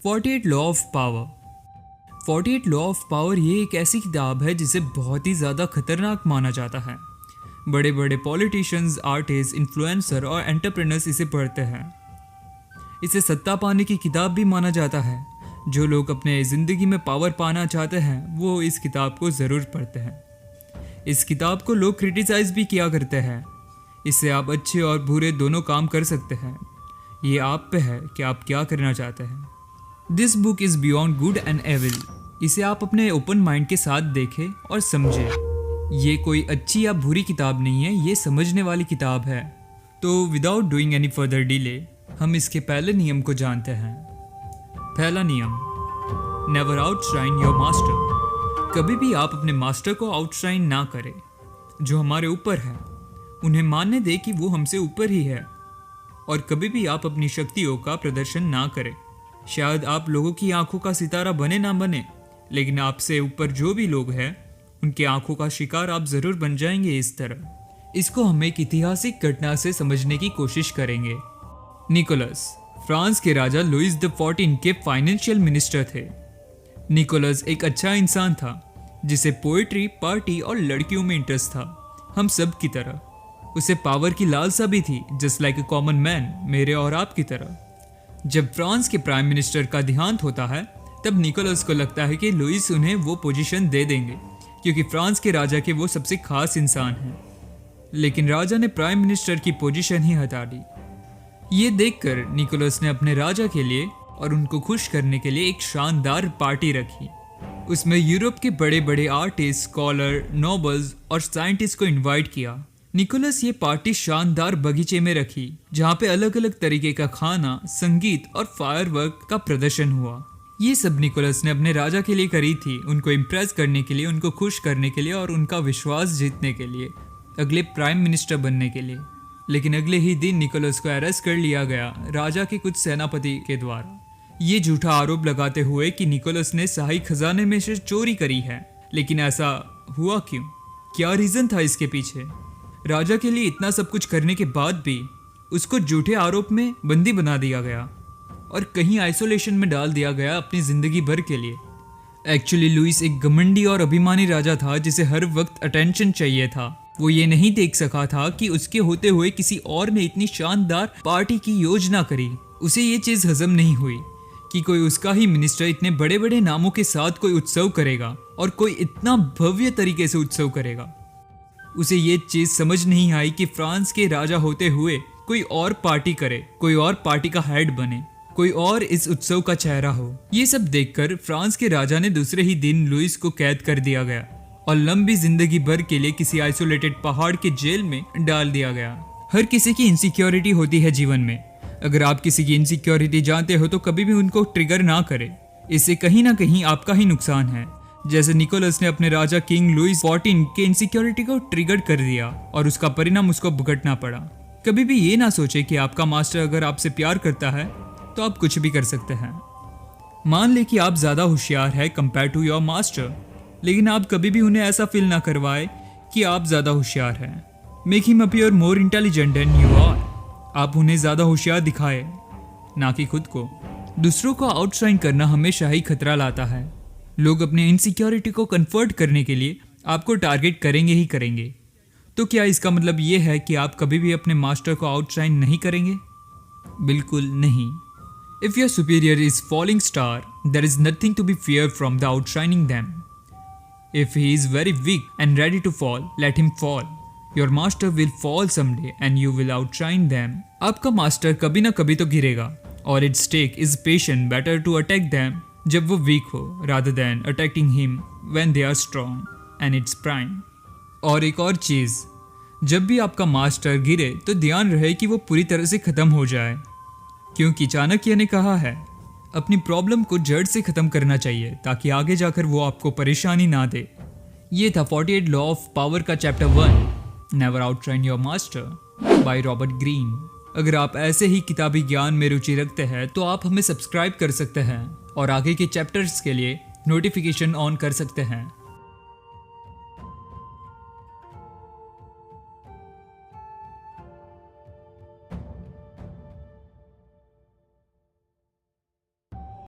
48 law of power. 48 law of power ये एक ऐसी किताब है जिसे बहुत ही ज़्यादा खतरनाक माना जाता है। बड़े बड़े पॉलिटिशियंस, आर्टिस्ट, इन्फ्लुएंसर और एंटरप्रेन्योर्स इसे पढ़ते हैं। इसे सत्ता पाने की किताब भी माना जाता है। जो लोग अपने ज़िंदगी में पावर पाना चाहते हैं वो इस किताब को ज़रूर पढ़ते हैं। इस किताब को लोग क्रिटिसाइज़ भी किया करते हैं। इससे आप अच्छे और बुरे दोनों काम कर सकते हैं। ये आप पे है कि आप क्या करना चाहते हैं। This book is beyond good and evil. इसे आप अपने ओपन माइंड के साथ देखें और समझें। ये कोई अच्छी या बुरी किताब नहीं है, ये समझने वाली किताब है। तो without doing any further delay हम इसके पहले नियम को जानते हैं। पहला नियम, नेवर आउटशाइन योर मास्टर। कभी भी आप अपने मास्टर को आउटशाइन ना करें। जो हमारे ऊपर है उन्हें मानने दें कि वो हमसे ऊपर ही है। और कभी भी आप अपनी शक्तियों का प्रदर्शन ना करें। शायद आप लोगों की आंखों का सितारा बने ना बने, लेकिन आपसे ऊपर जो भी लोग हैं उनके आंखों का शिकार आप जरूर बन जाएंगे। इस तरह इसको हम एक ऐतिहासिक घटना से समझने की कोशिश करेंगे। निकोलस फ्रांस के राजा लुईस द 14 के फाइनेंशियल मिनिस्टर थे। निकोलस एक अच्छा इंसान था जिसे पोएट्री, पार्टी और लड़कियों में इंटरेस्ट था। हम सब की तरह उसे पावर की लालसा भी थी, just like a common man, मेरे और आपकी तरह। जब फ्रांस के प्राइम मिनिस्टर का देहांत होता है तब निकोलस को लगता है कि लुईस उन्हें वो पोजीशन दे देंगे क्योंकि फ्रांस के राजा के वो सबसे खास इंसान हैं। लेकिन राजा ने प्राइम मिनिस्टर की पोजीशन ही हटा दी। ये देखकर निकोलस ने अपने राजा के लिए और उनको खुश करने के लिए एक शानदार पार्टी रखी। उसमें यूरोप के बड़े बड़े आर्टिस्ट, स्कॉलर, नोबल्स और साइंटिस्ट को इनवाइट किया। निकोलस ये पार्टी शानदार बगीचे में रखी जहाँ पे अलग अलग तरीके का खाना, संगीत और फायरवर्क का प्रदर्शन हुआ। ये सब निकोलस ने अपने राजा के लिए करी थी, उनको इम्प्रेस करने के लिए, उनको खुश करने के लिए और उनका विश्वास जीतने के लिए, अगले प्राइम मिनिस्टर बनने के लिए। लेकिन अगले ही दिन निकोलस को अरेस्ट कर लिया गया राजा के कुछ सेनापति के द्वारा, ये झूठा आरोप लगाते हुए कि निकोलस ने शाही खजाने में से चोरी करी है। लेकिन ऐसा हुआ क्यों? क्या रीजन था इसके पीछे? राजा के लिए इतना सब कुछ करने के बाद भी उसको झूठे आरोप में बंदी बना दिया गया और कहीं आइसोलेशन में डाल दिया गया अपनी जिंदगी भर के लिए। एक्चुअली लुईस एक घमंडी और अभिमानी राजा था जिसे हर वक्त अटेंशन चाहिए था। वो ये नहीं देख सका था कि उसके होते हुए किसी और ने इतनी शानदार पार्टी की योजना करी। उसे ये चीज़ हजम नहीं हुई कि कोई उसका ही मिनिस्टर इतने बड़े बड़े नामों के साथ कोई उत्सव करेगा और कोई इतना भव्य तरीके से उत्सव करेगा। उसे ये चीज़ समझ नहीं आई कि फ्रांस के राजा होते हुए कोई और पार्टी करे, कोई और पार्टी का हेड बने, कोई और इस उत्सव का चेहरा हो। ये सब देखकर फ्रांस के राजा ने दूसरे ही दिन लुईस को कैद कर दिया गया और लंबी जिंदगी भर के लिए किसी आइसोलेटेड पहाड़ के जेल में डाल दिया गया। हर किसी की इनसिक्योरिटी होती है जीवन में। अगर आप किसी की इनसिक्योरिटी जानते हो तो कभी भी उनको ट्रिगर ना करें, इससे कहीं ना कहीं आपका ही नुकसान है। जैसे निकोलस ने अपने राजा किंग लुईस 14 के इनसिक्योरिटी को ट्रिगर कर दिया और उसका परिणाम उसको भुगतना पड़ा। कभी भी ये ना सोचे कि आपका मास्टर अगर आपसे प्यार करता है तो आप कुछ भी कर सकते हैं। मान ले कि आप ज्यादा होशियार है कंपेयर टू योर मास्टर, लेकिन आप कभी भी उन्हें ऐसा फील ना करवाए कि आप ज्यादा होशियार हैं। Make him appear more intelligent than you are. आप उन्हें ज्यादा होशियार दिखाए, ना कि खुद को। दूसरों को आउटशाइन करना हमेशा ही खतरा लाता है। लोग अपनी इनसिक्योरिटी को कन्फर्ट करने के लिए आपको टारगेट करेंगे ही करेंगे। तो क्या इसका मतलब ये है कि आप कभी भी अपने मास्टर को आउटशाइन नहीं करेंगे? बिल्कुल नहीं। If your superior is falling star, there is nothing to be feared from the outshining them. If he is very weak and ready to fall, let him fall. Your master will fall someday and you will outshine them. आपका master कभी ना कभी तो गिरेगा और its take is patient, better to attack them जब वो weak हो rather than attacking him when they are strong and it's prime. और एक और चीज़, जब भी आपका मास्टर गिरे तो ध्यान रहे कि वो पूरी तरह से ख़त्म हो जाए, क्योंकि चाणक्य ने कहा है अपनी प्रॉब्लम को जड़ से ख़त्म करना चाहिए ताकि आगे जाकर वो आपको परेशानी ना दे। ये था 48 लॉ ऑफ पावर का chapter 1, never outshine your master by Robert Greene. अगर आप ऐसे ही किताबी ज्ञान में रुचि रखते हैं तो आप हमें सब्सक्राइब कर सकते हैं और आगे के चैप्टर्स के लिए नोटिफिकेशन ऑन कर सकते हैं।